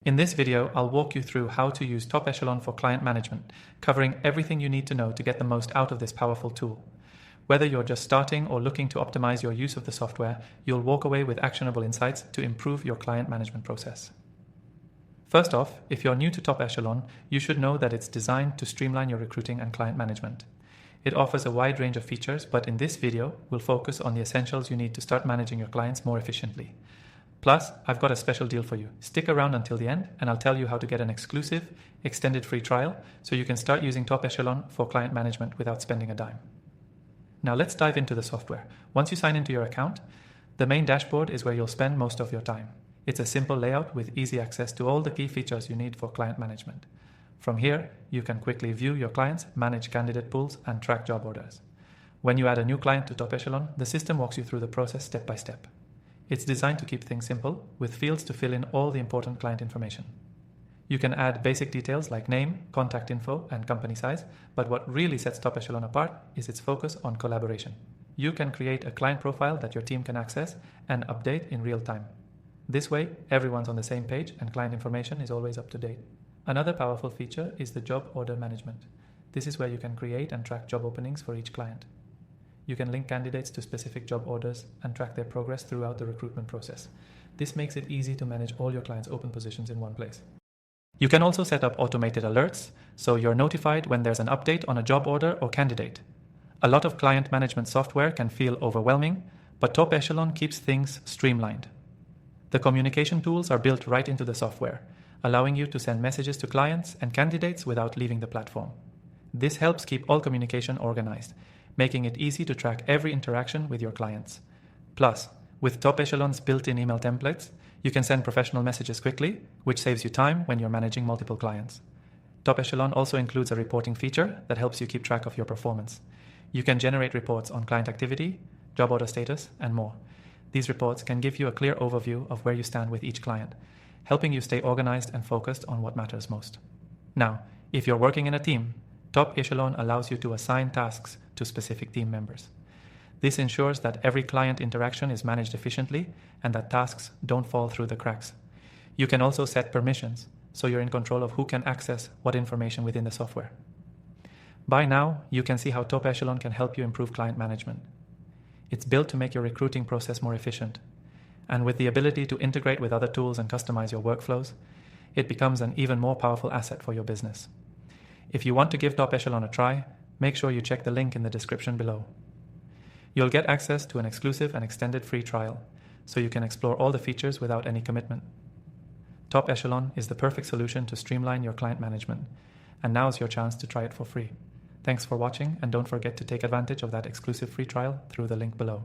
In this video, I'll walk you through how to use Top Echelon for client management, covering everything you need to know to get the most out of this powerful tool. Whether you're just starting or looking to optimize your use of the software, you'll walk away with actionable insights to improve your client management process. First off, if you're new to Top Echelon, you should know that it's designed to streamline your recruiting and client management. It offers a wide range of features, but in this video, we'll focus on the essentials you need to start managing your clients more efficiently. Plus, I've got a special deal for you. Stick around until the end and I'll tell you how to get an exclusive, extended free trial so you can start using Top Echelon for client management without spending a dime. Now let's dive into the software. Once you sign into your account, the main dashboard is where you'll spend most of your time. It's a simple layout with easy access to all the key features you need for client management. From here, you can quickly view your clients, manage candidate pools, and track job orders. When you add a new client to Top Echelon, the system walks you through the process step by step. It's designed to keep things simple, with fields to fill in all the important client information. You can add basic details like name, contact info, and company size, but what really sets Top Echelon apart is its focus on collaboration. You can create a client profile that your team can access and update in real time. This way, everyone's on the same page and client information is always up to date. Another powerful feature is the job order management. This is where you can create and track job openings for each client. You can link candidates to specific job orders and track their progress throughout the recruitment process. This makes it easy to manage all your clients' open positions in one place. You can also set up automated alerts, so you're notified when there's an update on a job order or candidate. A lot of client management software can feel overwhelming, but Top Echelon keeps things streamlined. The communication tools are built right into the software, allowing you to send messages to clients and candidates without leaving the platform. This helps keep all communication organized, making it easy to track every interaction with your clients. Plus, with Top Echelon's built-in email templates, you can send professional messages quickly, which saves you time when you're managing multiple clients. Top Echelon also includes a reporting feature that helps you keep track of your performance. You can generate reports on client activity, job order status, and more. These reports can give you a clear overview of where you stand with each client, helping you stay organized and focused on what matters most. Now, if you're working in a team, Top Echelon allows you to assign tasks to specific team members. This ensures that every client interaction is managed efficiently and that tasks don't fall through the cracks. You can also set permissions, so you're in control of who can access what information within the software. By now, you can see how Top Echelon can help you improve client management. It's built to make your recruiting process more efficient. And with the ability to integrate with other tools and customize your workflows, it becomes an even more powerful asset for your business. If you want to give Top Echelon a try, make sure you check the link in the description below. You'll get access to an exclusive and extended free trial, so you can explore all the features without any commitment. Top Echelon is the perfect solution to streamline your client management, and now's your chance to try it for free. Thanks for watching, and don't forget to take advantage of that exclusive free trial through the link below.